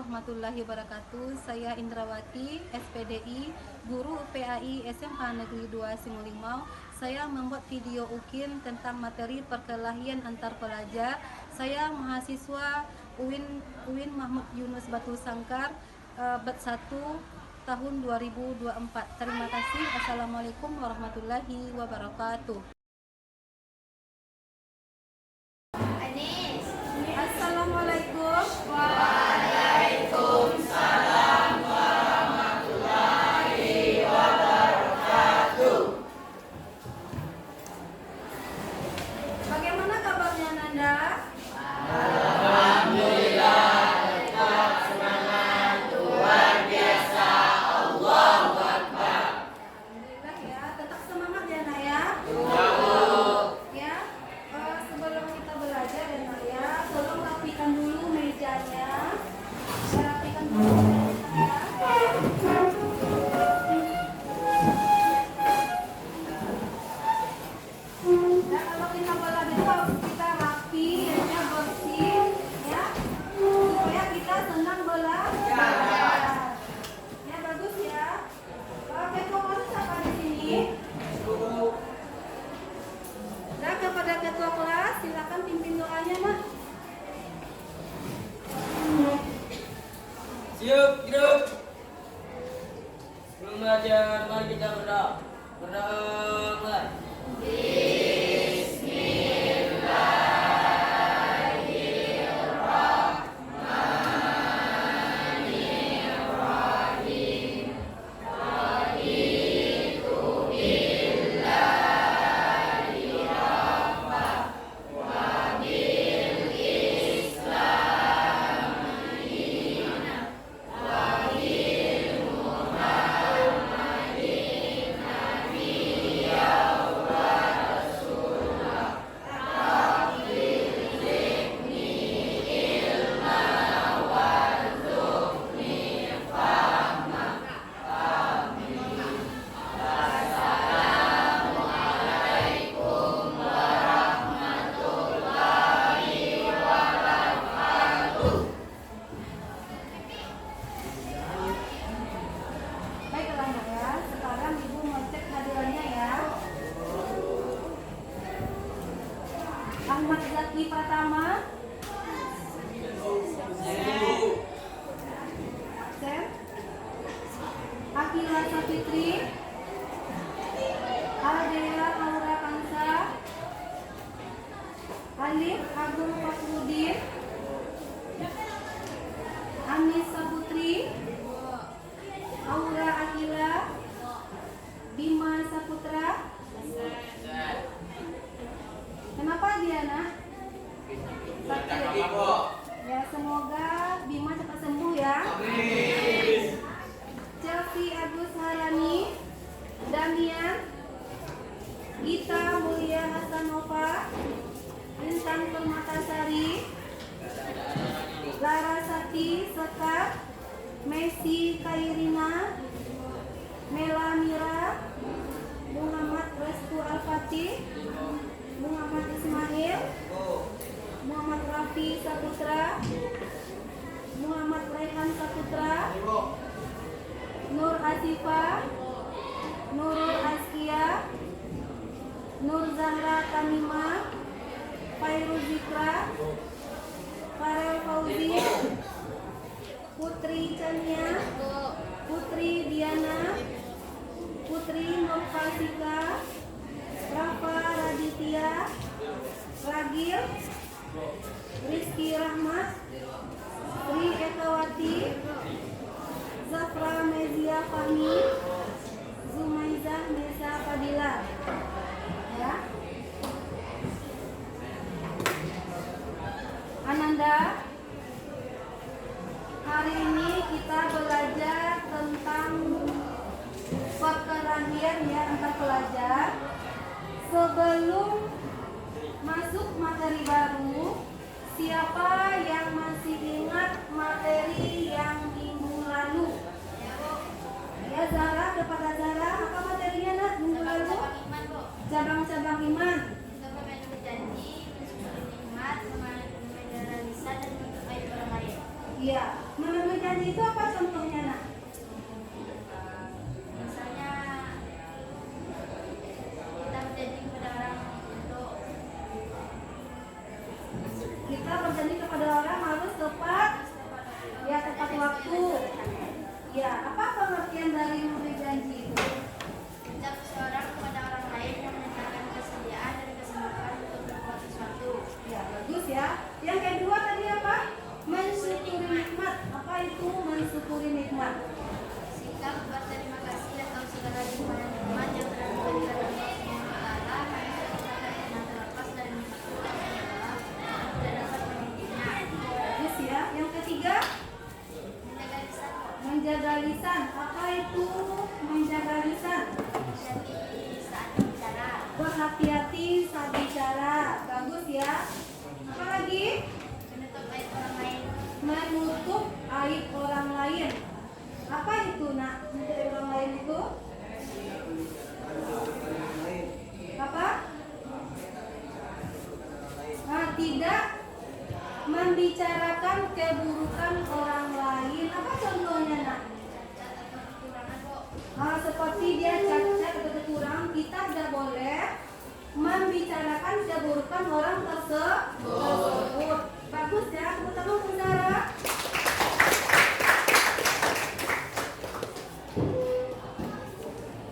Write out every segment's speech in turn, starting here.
warahmatullahi wabarakatuh. Saya Indrawati, SPDI, guru PAI SMK Negeri 2 Simulimau. Saya membuat video UKIN tentang materi perkelahian antar pelajar. Saya mahasiswa UIN Mahmud Yunus Batu Sangkar, BAT 1 tahun 2024. Terima kasih. Assalamualaikum warahmatullahi wabarakatuh. Assalamualaikum. Waalaikumsalam warahmatullahi wabarakatuh. Bagaimana kabarnya Nanda? Alhamdulillah, tetap semangat, luar biasa. Allahu Akbar. Alhamdulillah ya, tetap semangat ya Nak ya. Ya, sebelum kita belajar ya Nak ya, tolong rapikan dulu mejanya. Rapikan dulu mejanya. Nah, kalau kita belajar itu harus kita rapi, ya, bersih, ya, supaya kita senang belajar. Ya bagus ya. Ketua kelas siapa di sini? Dan kepada ketua kelas silakan pimpin doanya Mak. Siap, hidup. Sebelum belajar, mari kita berdoa. Berdoa, mulai. Baiklah Nak ya, sekarang Ibu mau cek hadirannya ya. Ahmad Zaki Pratama. Sam. Akila Sapitri. Aldela Aura Kansa. Alif Abdul Fakrudin. Anis Saputri. Aura Akila. Bima Saputra. Kenapa dia Nak? Sakit. Ya semoga Bima cepat sembuh ya. Chelsea Agus Harani. Damian. Gita Mulia Hasanova. Intan Permatasari. Larasati Sekar. Messi Kairina. Mela Mira. Muhammad Restu Al-Fatih. Muhammad Ismail. Muhammad Rafi Saputra. Muhammad Raihan Saputra. Nur Asifa. Nurul Askia. Nur Zahra Tamima. Fairuz Zikra. Farel Fauzi. Putri Chania. Putri Diana. Putri Nur Fasika. Rafa Raditya. Ragil. Rizky Rahmat. Sri Ekawati. Zafra Mezia Fahmi. Zumaizah Nesa Fadila. Ya. Ananda. Hari ini kita belajar tentang perkelahian ya antar pelajar. Sebelum masuk materi baru, siapa yang masih ingat materi yang minggu lalu? Ya Zara, kepada Zara, apa materinya Nak minggu lalu? Cabang-cabang iman. Iya. Memenuhi janji itu apa contohnya, nak? Misalnya kita berjanji kepada orang untuk Kita berjanji kepada orang harus tepat, ya tepat waktu. Ya, apa pengertian dari memenuhi janji itu? ucap seseorang kepada orang lain yang menyatakan kesediaan dan kesempatan untuk berbuat sesuatu. Ya, bagus ya. Yang kedua tadi apa? Mensyukuri nikmat. Apa itu mensyukuri nikmat? Sikap berterima kasih atas segala limpahan nikmat yang telah diberikan oleh Allah Subhanahu wa Ta'ala, hanya kita tak pernah terlepas dari nikmat Allah yang tidak dapat menghentinya. Bagus ya. Yang ketiga, Menjaga lisan, menjaga lisan. Apa itu menjaga lisan? hati-hati saat berbicara, Berhati-hati saat bicara. Bagus ya. Apa lagi? menutup aib orang lain, Menutup aib orang lain. Apa itu, nak? Menutup aib orang lain itu? Apa? Tidak membicarakan keburukan orang lain. Apa contohnya, nak? cacat atau kekurangan kok. Seperti dia cacat atau kekurangan, kita tidak boleh membicarakan keburukan orang tersebut. Bagus ya, tepuk tangan saudara.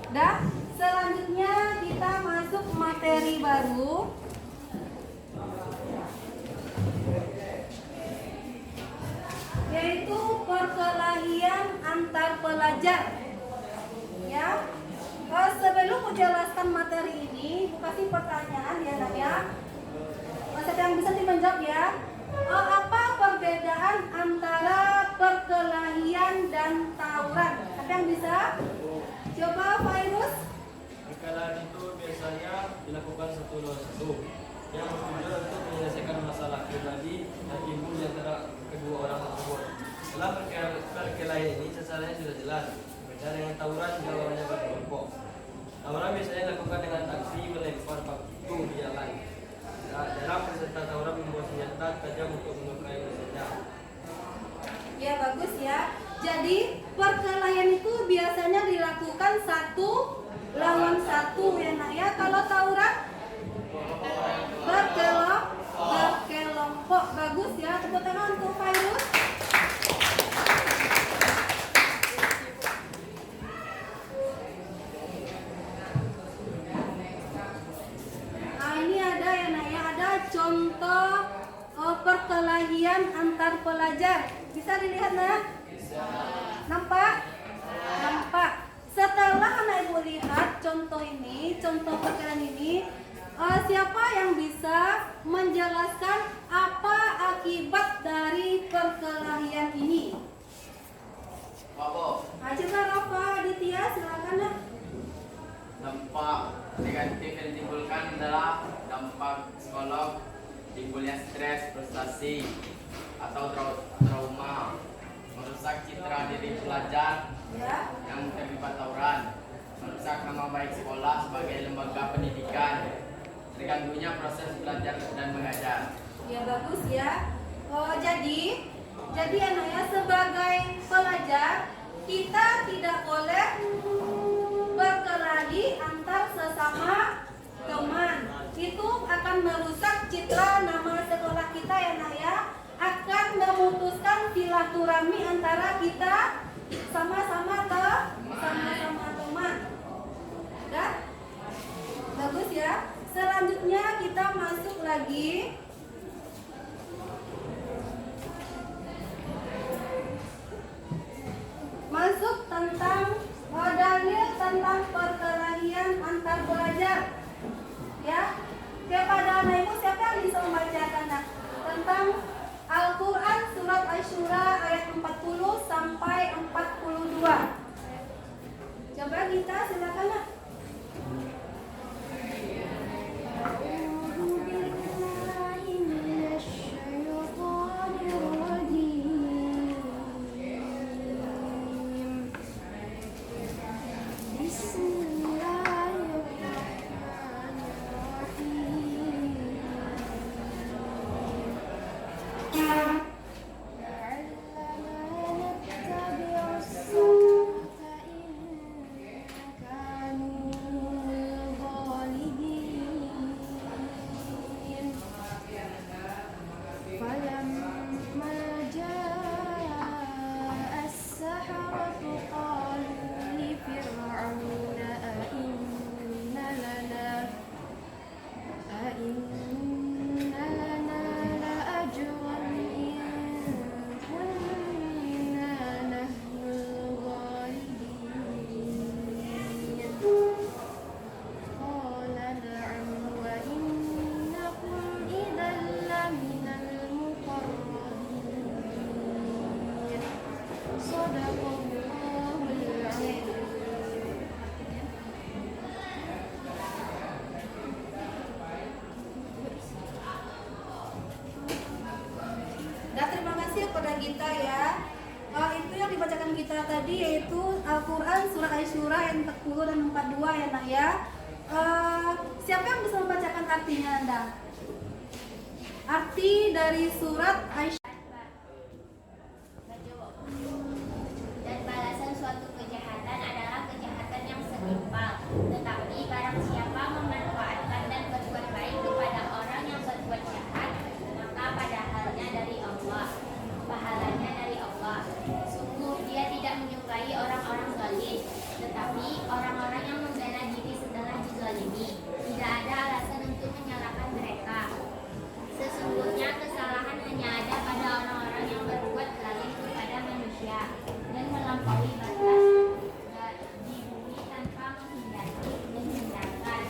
Dah, selanjutnya kita masuk materi baru. Yaitu perkelahian antar pelajar. Ya, sebelum menjelaskan materi ini, kasih pertanyaan ya, nak ya. Siapa yang bisa menjawab ya? Apa perbedaan antara perkelahian dan tawuran? Siapa yang bisa? Coba Fairuz. Perkelahian itu biasanya dilakukan satu lawan satu yang bertujuan untuk menyelesaikan masalah pribadi yang timbul di antara kedua orang tersebut. Dalam perkelahian ini sasarannya sudah jelas, berbeda dengan tawuran yang lawannya berkelompok. Tawuran biasanya dilakukan dengan aksi melempar batu di jalan. Dalam peserta tawuran membawa senjata tajam untuk melukai musuhnya. Ya, bagus ya. Jadi perkelahian itu biasanya dilakukan satu lawan satu ya, nak ya. Kalau tawuran berkelompok. Bagus ya. Tepuk tangan untuk Fairuz. Nah, ini ada ya, nak ya. Ada contoh perkelahian antar pelajar. Bisa dilihat, nak? Nampak? Nampak. Setelah anak ibu lihat contoh ini, contoh perkelahian ini, siapa yang bisa menjelaskan apa akibat dari perkelahian ini? Apa? Coba Rafa, Aditya, silakan, nak. Dampak negatif yang ditimbulkan adalah dampak psikolog, timbulnya stres, frustasi, atau trauma, merusak citra diri pelajar Ya. yang terlibat tawuran, merusak nama baik sekolah sebagai lembaga pendidikan, terganggunya proses belajar dan mengajar. Ya, bagus ya. Jadi anaknya sebagai pelajar kita tidak boleh berkelahi antar sesama teman. Itu akan merusak citra nama sekolah kita ya, nak ya. Akan memutuskan silaturahmi antara kita sama-sama teman. Udah? Bagus ya. Selanjutnya kita masuk lagi. Masuk tentang dalil tentang perkelahian antar pelajar. Ya. Kepada anak ibu siapa yang bisa membacakan, nak? Tentang Al-Quran surat Asy-Syura ayat 40 sampai 42. Coba kita silakan, nak. tadi yaitu Al-Quran surah Asy-Syura ayat 40 dan 42 ya nak ya. Siapa yang bisa membacakan artinya Nanda? Arti dari surat Asy-Syura. Dan balasan suatu kejahatan adalah kejahatan yang setimpal. Tetapi barang siapa memanfaatkan dan berbuat baik kepada orang yang berbuat jahat, maka pahalanya dari Allah. Sungguh dia tidak menyukai orang-orang zalim, tetapi orang-orang yang membela diri setelah dizalimi, tidak ada alasan untuk menyalahkan mereka. Sesungguhnya kesalahan hanya ada pada orang-orang yang berbuat zalim kepada manusia dan melampaui batas di bumi tanpa menghindarkan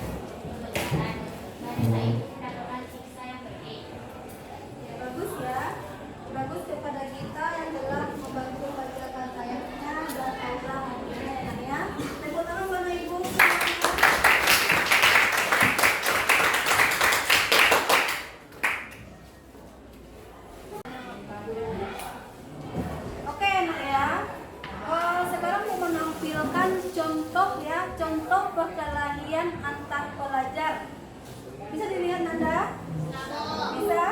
kebenaran. Mereka itu mendapatkan siksa yang pedih. Ya, bagus ya. Bagus kepada kita yang telah membantu membacakan ayatnya dan Allah ya. Tepuk tangan Bapak Ibu. Oke nak ya. Sekarang mau menampilkan contoh ya, contoh perkelahian antar pelajar. Bisa dilihat Nanda? Bisa?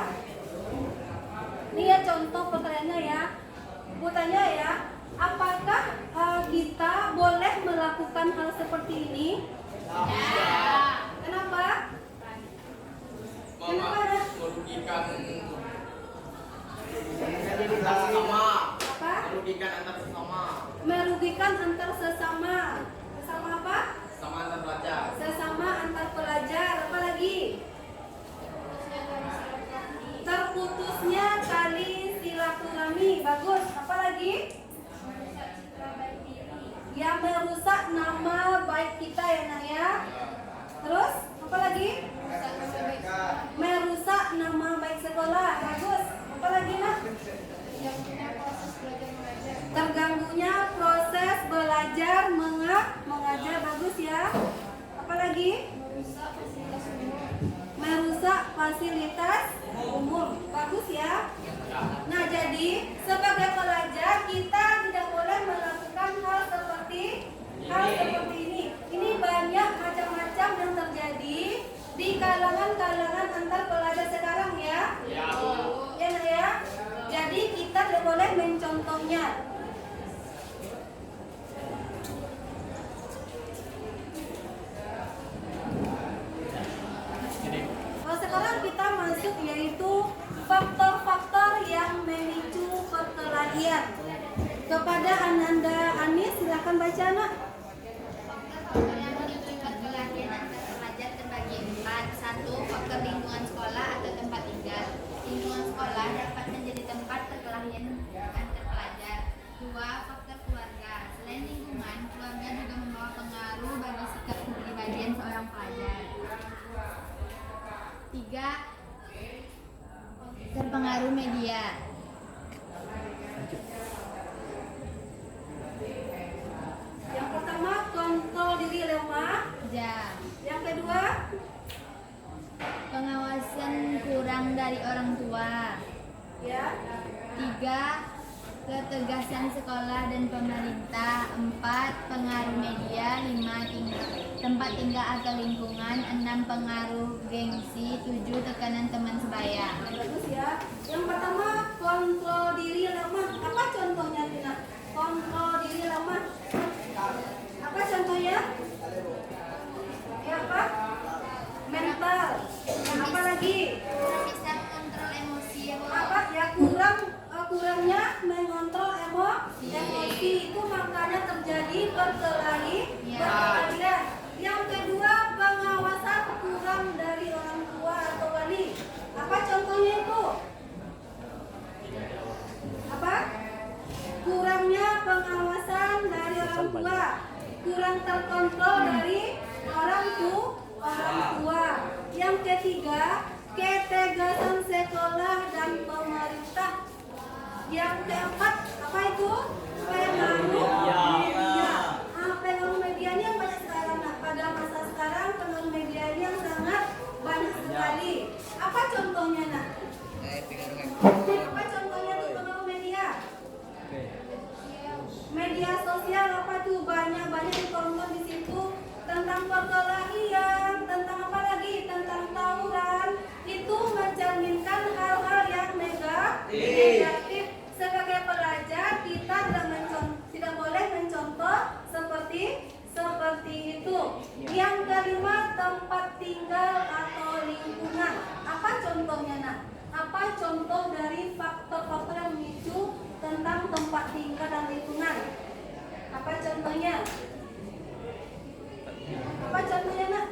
Ini ya contoh perkelahiannya ya. Bu tanya ya, apakah kita boleh melakukan hal seperti ini? Ya. Kenapa? Kenapa? Merugikan sesama. Apa? Merugikan antar sesama. Merugikan antar sesama. Sesama apa? Sama antar pelajar. Sesama antar pelajar. Apa lagi? Terputusnya tali silaturahmi. Bagus. Apa lagi? Yang merusak nama baik kita ya nak ya. Terus apa lagi? Merusak nama baik sekolah. Bagus. Apa lagi nak? Terganggunya proses belajar mengajar. Bagus ya. Apa lagi? Merusak fasilitas umum. Bagus ya. Nah, jadi sebagai pelajar kita tidak boleh melakukan hal seperti ini. Ini banyak macam-macam yang terjadi di kalangan antar pelajar sekarang ya. Ya. Ya, nah ya. Jadi kita tidak boleh mencontohnya. Sekarang kita masuk yaitu faktor-faktor yang memicu perkelahian. Kepada Ananda Anis, silakan baca nak. Faktor-faktor yang memicu perkelahian antar pelajar terbagi 4. 1. Faktor lingkungan sekolah atau tempat tinggal. Lingkungan sekolah dapat menjadi tempat perkelahian antar pelajar. 2. Faktor keluarga. Selain lingkungan, keluarga juga membawa pengaruh bagi sikap kepribadian seorang pelajar. 3. Terpengaruh media. Yang pertama, kontrol diri lemah. Ya. Yang kedua, Pengawasan kurang dari orang tua. ya. 3. Ketegasan sekolah dan pemerintah. 4. Pengaruh media. 5. Tempat tinggal atau lingkungan. 6. Pengaruh gengsi. 7. Tekanan teman sebaya. Bagus ya. Yang pertama, kontrol diri lemah. Apa contohnya Tina? Kontrol diri lemah. Apa contohnya? Ya apa? Mental. Yang apa lagi? Bisa mengontrol emosi. Apa ya kurangnya mengontrol emosi itu makanya terjadi perkelahian. Yang kedua, pengawasan kurang dari orang tua atau wali. Apa contohnya itu? Apa? Kurangnya pengawasan dari orang tua, kurang terkontrol dari orang tua. Yang ketiga, ketegasan sekolah dan pemerintah. Yang keempat, apa itu? Pengaruh media. Pengaruh media ini yang banyak sekarang. Nah, pada masa sekarang pengaruh media ini yang sangat banyak sekali. Apa contohnya nak? Apa contohnya tuh pengaruh media? Media sosial apa tuh? Banyak ditonton di situ tentang perkelahian, tentang apa lagi? Tentang tawuran. Itu mencerminkan hal-hal yang negatif. Sebagai pelajar kita tidak boleh mencontoh seperti itu. Yang kelima, tempat tinggal atau lingkungan. Apa contohnya, Nak? Apa contoh dari faktor-faktor yang memicu tentang tempat tinggal dan lingkungan? Apa contohnya? Apa contohnya, Nak?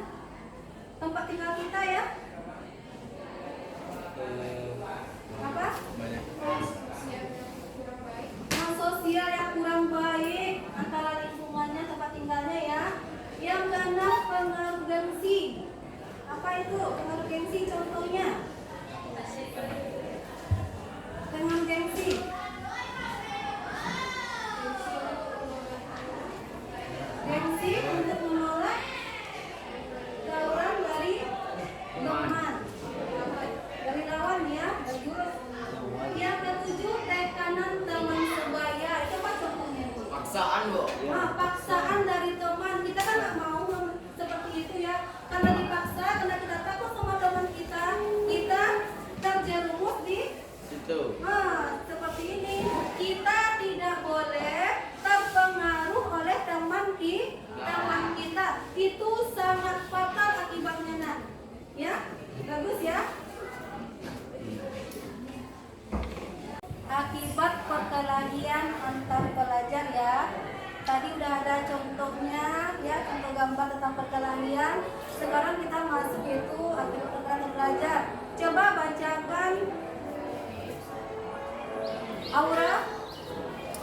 Tempat tinggal kita ya? Apa? Sosial yang kurang baik antara lingkungannya, tempat tinggalnya ya. Yang keenam, pengaruh gengsi. Apa itu pengaruh gengsi? Contohnya pengaruh gengsi. Gengsi untuk menolak tawuran dari teman, dari lawan ya, bagus. Yang ketujuh, tekanan teman sebaya. Itu apa contohnya, Bu? Paksaan, Bu. Nah, paksaan dari teman. Kita kan nggak mau seperti itu ya. Karena dipaksa, karena kita takut sama teman kita terjerumus di Situ. Nah, seperti ini. Kita tidak boleh terpengaruh oleh teman kita. Itu sangat fatal akibatnya, Nak. Ya, bagus ya. Akibat perkelahian antar pelajar ya. Tadi udah ada contohnya ya, contoh gambar tentang perkelahian. Sekarang kita masuk itu akibat perkelahian pelajar. Coba bacakan Aura.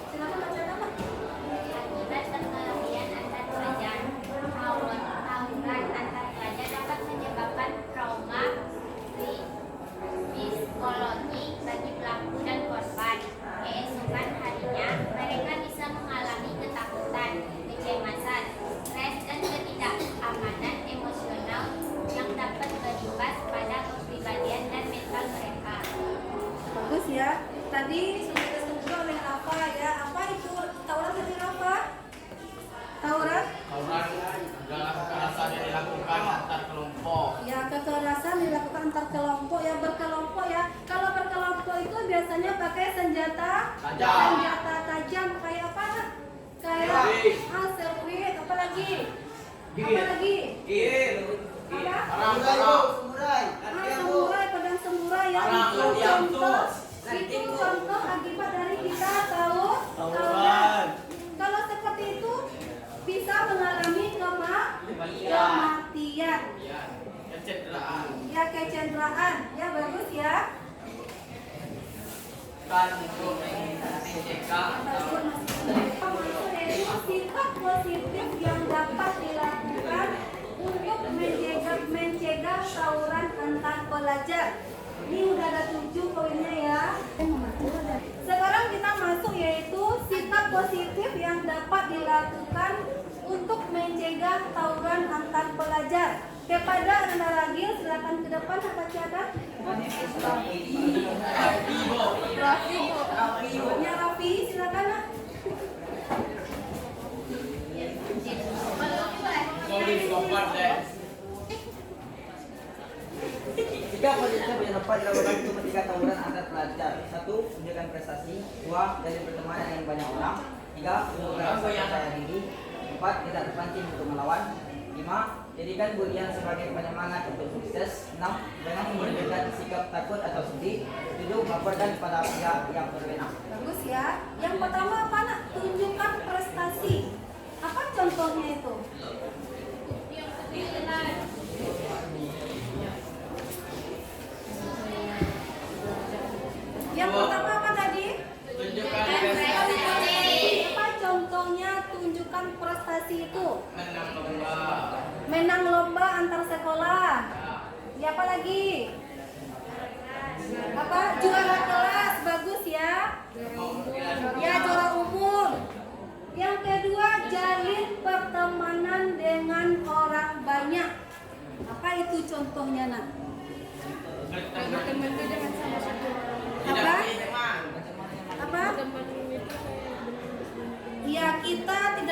Silakan bacakan, Pak. Akibat perkelahian antar pelajar, tawuran antar pelajar dapat menyebabkan trauma psikologi bagi pelaku dan korban. Keesokan harinya, mereka bisa mengalami ketakutan, kecemasan, stres, dan ketidakamanan emosional yang dapat berimbas pada kepribadian dan mental mereka. Bagus ya. Tadi sudah disebut oleh Rafa ya. Apa itu tawuran dari Rafa? Tawuran? Tawuran adalah kekerasan yang dilakukan antar kelompok. Ya, kekerasan dilakukan antar kelompok ya, berkelompok ya. Kalau berkelompok itu biasanya pakai senjata tajam kayak apa? Kayak selurit, apa lagi? Apa lagi? Apa? Samurai, pedang samurai ya. Itu contoh akibat dari kita tawuran. Kalau seperti itu bisa mengalami kematian. Ya, kecederaan. Ya, kecederaan. Ya, bagus ya. Kan untuk mencegah Itu sikap positif yang dapat dilakukan untuk mencegah tawuran antar pelajar. Ini udah ada 7 poinnya ya. Sekarang kita masuk yaitu sikap positif yang dapat dilakukan untuk mencegah tawuran antar pelajar. Kepada Anda Ragil, silakan ke depan. Apa ada? Ya, Rafi, silakan. Nak. Sikap positif yang dapat dilakukan untuk mencegah tawuran antar pelajar. 1. Menunjukkan prestasi. 2. Dari pertemanan dengan banyak orang. 3. Menunjukkan rasa percaya diri. 4. Tidak terpancing untuk melawan. 5. Jadikan bulian sebagai penyemangat untuk sukses. 6. Jangan menunjukkan sikap takut atau sedih. 7. Laporkan pada pihak yang berwenang. Bagus ya. Yang pertama apa, Nak? Tunjukkan prestasi. Apa contohnya itu? Yang pertama apa tadi? tunjukkan prestasi. Apa contohnya tunjukkan prestasi itu? Menang lomba. Menang lomba antar sekolah. Ya, apa lagi? Apa? Juara kelas, bagus ya. Ya, juara umum. Yang kedua, jalin pertemanan dengan orang banyak. Apa itu contohnya, Nak? Berteman Apa? tidak punya teman. Apa?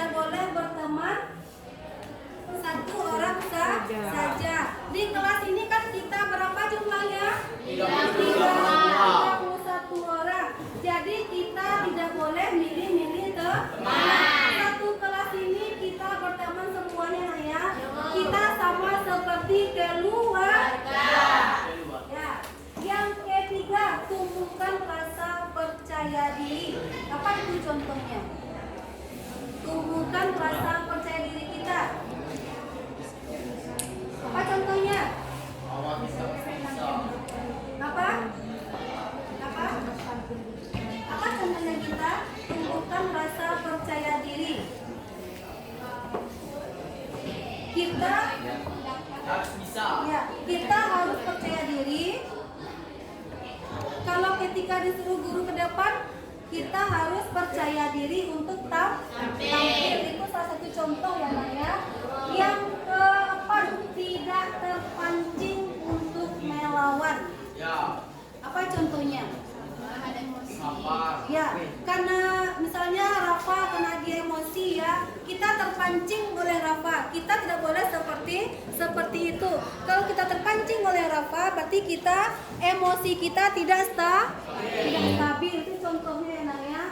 tidak boleh berteman satu orang saja. Di kelas ini kan kita berapa jumlahnya? 31 orang. Jadi kita tidak boleh milih-milih teman. Satu kelas ini kita berteman semuanya ya. Kita sama seperti keluarga. Ya. Yang ketiga, tumbuhkan rasa percaya diri. Apa itu contohnya? Tumbuhkan rasa percaya diri kita. Apa contohnya? Apa? Apa contohnya kita? Tumbuhkan rasa percaya diri. Kita kita harus percaya diri. Kalau ketika disuruh guru ke depan, kita harus percaya diri untuk tampil. Itu salah satu contoh ya, Nak ya. Yang keempat, tidak terpancing untuk melawan. Apa contohnya? Ya, karena misalnya Rafa karena dia emosi ya, kita terpancing oleh Rafa. Kita tidak boleh seperti itu. Kalau kita terpancing oleh Rafa, berarti kita emosi kita tidak stabil. Itu contohnya ya, Nak ya.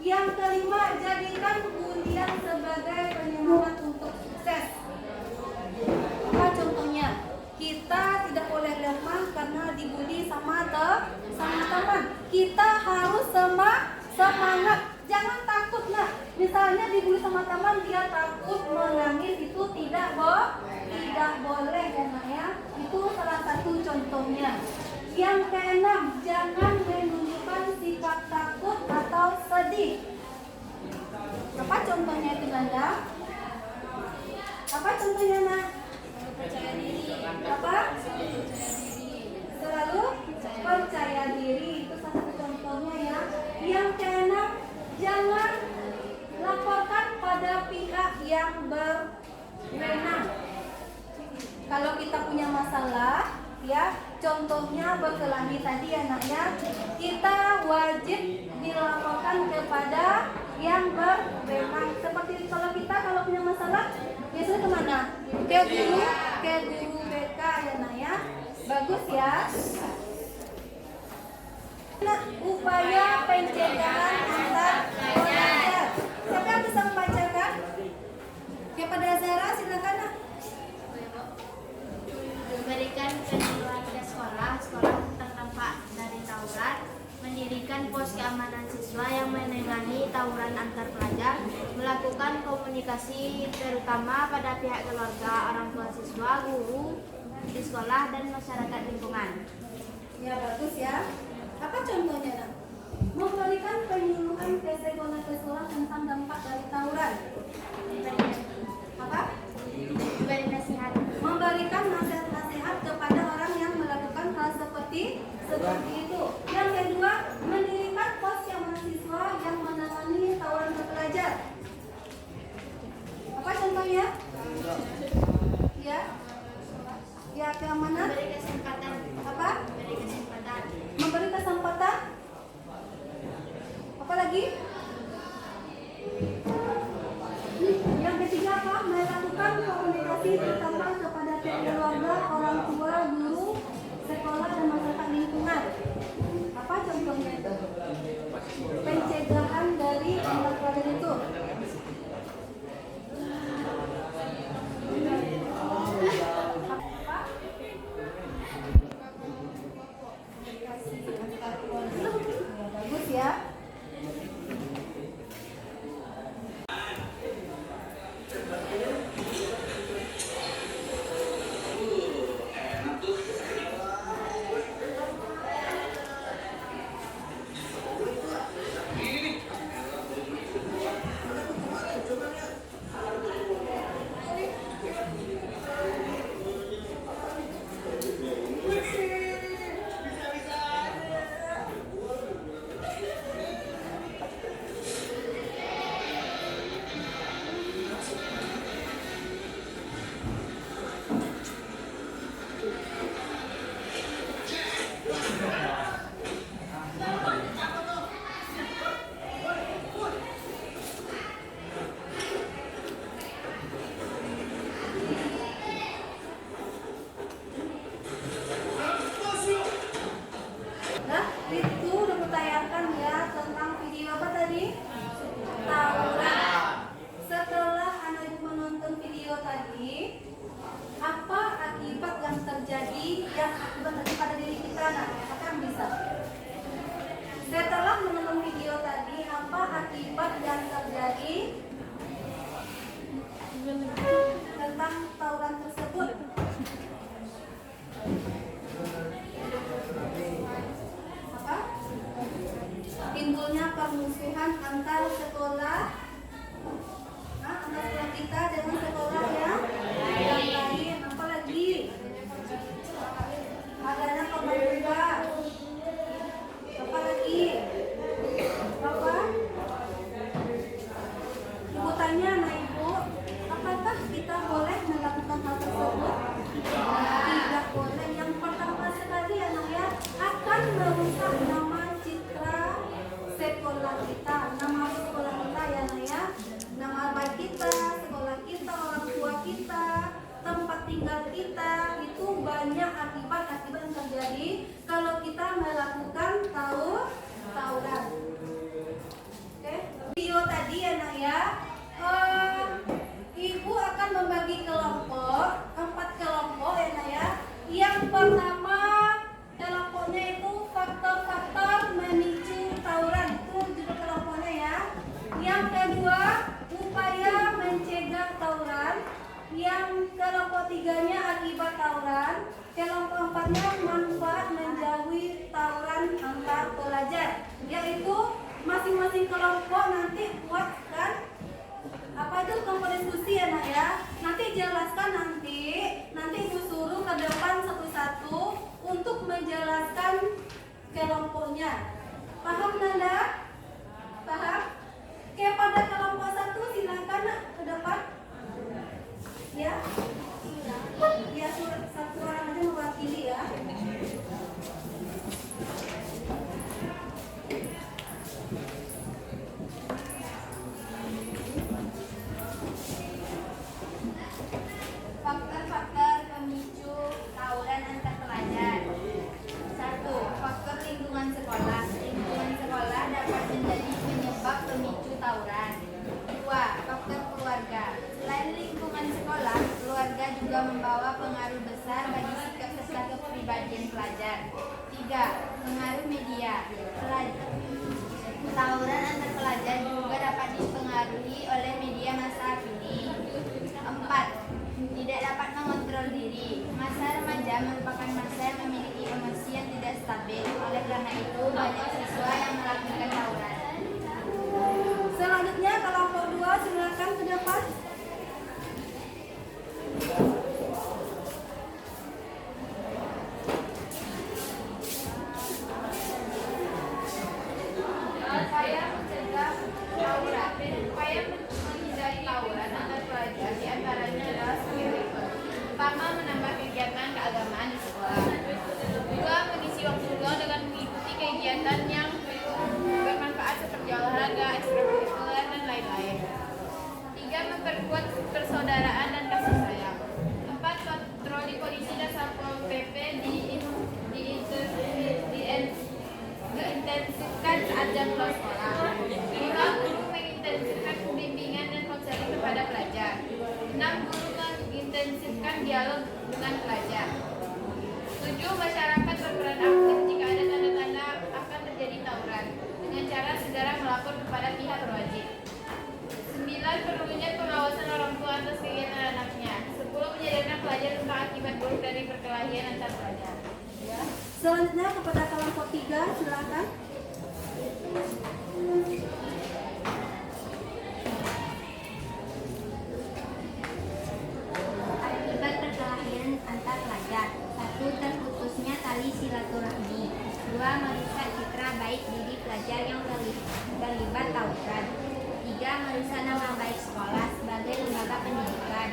Yang kelima, jadikan bulian sebagai penyemangat untuk sukses. Apa contohnya? Kita tidak boleh lemah karena dibully sama teman. Kita harus semangat. Jangan takut lah. Misalnya dibully sama teman, dia takut menangis, itu tidak boleh ya, Nak ya. Itu salah satu contohnya. Yang keenam, jangan menunjukkan sifat takut atau sedih. Apa contohnya itu, Nanda? Apa contohnya, Nak? Percaya diri. Apa? Selalu percaya diri. Itu salah satu contohnya ya. Yang keenam, jangan laporkan pada pihak yang berwenang. Kalau kita punya masalah, ya, contohnya berkelahi tadi ya, Nak ya, kita wajib dilaporkan kepada yang berwenang. Seperti kalau kita punya masalah, biasanya kemana? Ke guru BK ya, Nak ya. Bagus ya. Nah, upaya pencegahan antar pelajar. Siapa yang bisa membacakan? Kepada Zara, silakan, Nak. Memberikan penyuluhan ke sekolah terdampak dari tawuran, mendirikan pos keamanan siswa yang menangani tawuran antar pelajar, melakukan komunikasi terutama pada pihak keluarga, orang tua siswa, guru di sekolah dan masyarakat lingkungan. Ya, bagus ya. Apa contohnya, Nak? Memberikan penyuluhan ke sekolah tentang dampak dari tawuran. Apa? Memberi nasihat. Memberikan nasihat kepada orang yang melakukan hal seperti itu. Yang kedua, mendirikan pos keamanan siswa yang menangani tawuran ke pelajar. Apa contohnya? Ya, ya keamanan. Memberi kesempatan. Apa? Memberi kesempatan. Memberi kesempatan. Apa lagi? Yang ketiga apa? Melakukan komunikasi terutama kepada pihak keluarga, orang tua, guru, sekolah dan masyarakat lingkungan. Apa contohnya itu? Pencegahan dari antar pelajar itu. Apa? Bagus ya. akibat yang terjadi tentang tawuran tersebut. Apa? Timbulnya permusuhan antar sekolah, antar sekolah kita dengan sekolah yang lain. Apalagi adanya korban jiwa. Apalagi apa? Ibu tanya, nah ibu, apakah kita boleh melakukan hal tersebut? Tidak boleh. Yang pertama sekali anak ya, akan merusak nama citra sekolah kita, nama sekolah kita ya anak ya, nama baik kita, sekolah kita, orang tua kita, tempat tinggal kita, itu banyak akibat-akibat yang terjadi kalau kita melakukan tawuran. Oke, video tadi ya nak ya, ibu akan membagi kelompok, 4 kelompok ya nak ya. Yang pertama kelompoknya itu faktor-faktor memicu tawuran, itu judul kelompoknya ya. Yang kedua upaya mencegah tawuran. Yang kelompok 3-nya akibat tawuran. Kelompok 4-nya manfaat menjauhi tawuran antar pelajar. Yaitu masing-masing kelompok nanti buatkan apa itu kelompok diskusi ya nak ya. Nanti jelaskan nanti ibu suruh ke depan satu-satu untuk menjelaskan kelompoknya. Paham Nanda? Paham? Oke, pada kelompok 1 silakan nak ke depan. Ya, ya satu orang aja mewakili ya. Faktor-faktor pemicu tawuran antar pelajar. 1. Faktor lingkungan sekolah. Lingkungan sekolah dapat menjadi penyebab pemicu tawuran. 2. Faktor keluarga. Selain lingkungan sekolah, keluarga juga membawa pengaruh besar bagi sikap serta kepribadian pelajar. 3. Pengaruh media. Tawuran antar pelajar juga dapat dipengaruhi oleh media massa kini. 4. Tidak dapat mengontrol diri. Masa remaja merupakan masa yang memiliki emosi yang tidak stabil. Oleh karena itu, banyak siswa yang melakukan tawuran. Selanjutnya kelompok 2 silakan ke depan. Upaya mencegah tawuran. Upaya menghindari tawuran antar pelajar diantaranya adalah sebagai berikut. Pertama, menambah kegiatan keagamaan di sekolah. 2. Mengisi waktu luang dengan mengikuti kegiatan yang bermanfaat seperti olahraga, ekstrakurikuler, dan lain-lain. 3. Memperkuat persaudaraan dan kasih sayang. 4. Patroli polisi dan satpol pp diintensifkan saat jam pulang sekolah. 5. Guru mengintensifkan bimbingan dan konseling kepada pelajar. 6. Guru mengintensifkan dialog dengan pelajar. 7. Masyarakat berperan aktif jika ada tanda-tanda akan terjadi tawuran dengan cara segera melapor kepada pihak berwajib. 9. Perlunya pengawasan orang tua atas kegiatan anaknya. 10. Menyadarkan pelajar tentang akibat buruk dari perkelahian antar pelajar. Ya. Selanjutnya kepada kelompok 3 silakan. Akibat perkelahian antar pelajar. 1. Terputusnya tali silaturahmi. 2. Merusak citra baik diri pelajar yang terlibat tawuran. 3. Merusak nama baik sekolah sebagai lembaga pendidikan.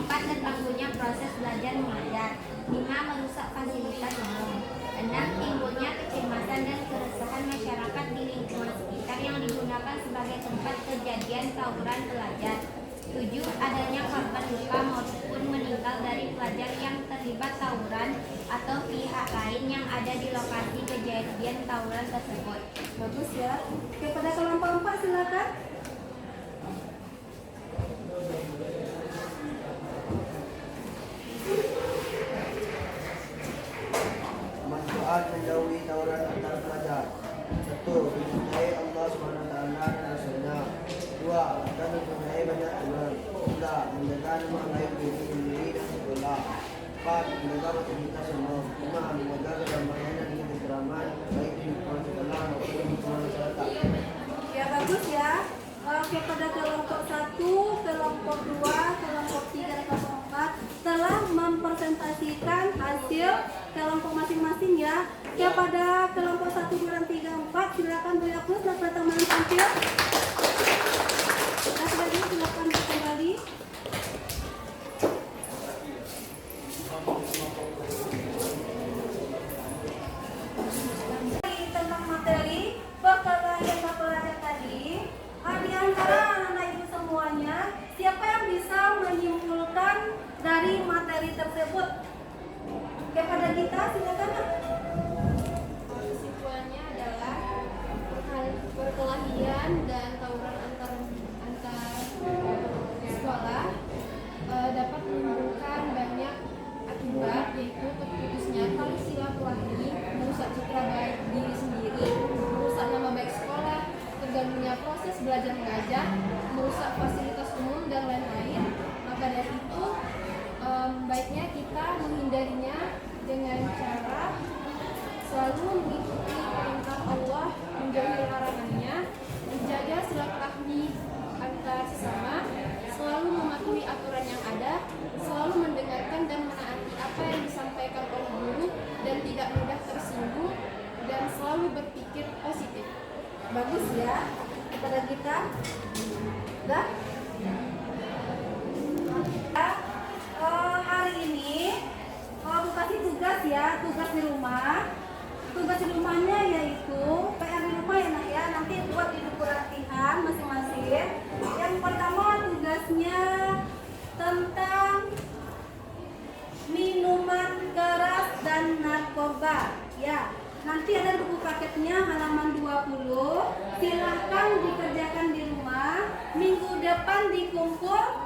4. Terganggunya proses belajar mengajar. 5. Merusak fasilitas umum. 6. Timbulnya kecemasan dan keresahan masyarakat di lingkungan sekitar yang digunakan sebagai tempat kejadian tawuran pelajar. 7. Adanya korban luka maupun meninggal dari pelajar yang terlibat tawuran atau pihak lain yang ada di lokasi kejadian tawuran tersebut. Bagus ya. Oke, pada kelompok 4 silakan. Manfaat menjauhi tawuran antar pelajar. 1. Dicintai Allah SWT dan Rasulnya. kedua, akan mempunyai banyak teman. 3. Menjaga nama baik diri sendiri dan sekolah. 4. Menjaga fasilitas umum. 5. Menjaga kedamaian dan ketentraman baik di lingkungan sekolah maupun di lingkungan masyarakat. Ya bagus ya. Kepada kelompok 1, kelompok 2, kelompok 3, dan kelompok 4 telah mempresentasikan hasil kelompok masing-masing ya. Kepada kelompok 1, 2, dan 3, 4 silakan beri aplaus dan teman tampil. Silakan kembali. Tentang materi perkelahian pelajar tadi, di antara anak-anak ibu semuanya, siapa yang bisa menyimpulkan dari materi tersebut? Kepada kita, silakan. Kesimpulannya adalah hal perkelahian dan tawuran antar sekolah dapat menimbulkan banyak akibat, yaitu terputusnya tali silaturahmi, merusak citra baik diri sendiri, merusak nama baik sekolah, terganggunya proses belajar mengajar, merusak fasilitas umum dan lain-lain. Maka dari itu baiknya kita menghindarinya dengan cara selalu mengikuti perintah Allah, menjauhi larangannya, menjaga silaturahmi antar sesama, selalu mematuhi aturan yang ada, selalu mendengarkan dan menaati apa yang disampaikan oleh guru dan tidak mudah tersinggung, dan selalu berpikir positif. Bagus ya. Kepada kita. Dah? Hari ini aku kasih tugas ya, tugas di rumah. Tugas di rumahnya yaitu PR di rumah ya nak ya, nanti buat di buku latihan masing-masing. Yang pertama tugasnya tentang minuman keras dan narkoba ya. Nanti ada buku paketnya halaman 20. Silahkan dikerjakan di rumah. Minggu depan dikumpulkan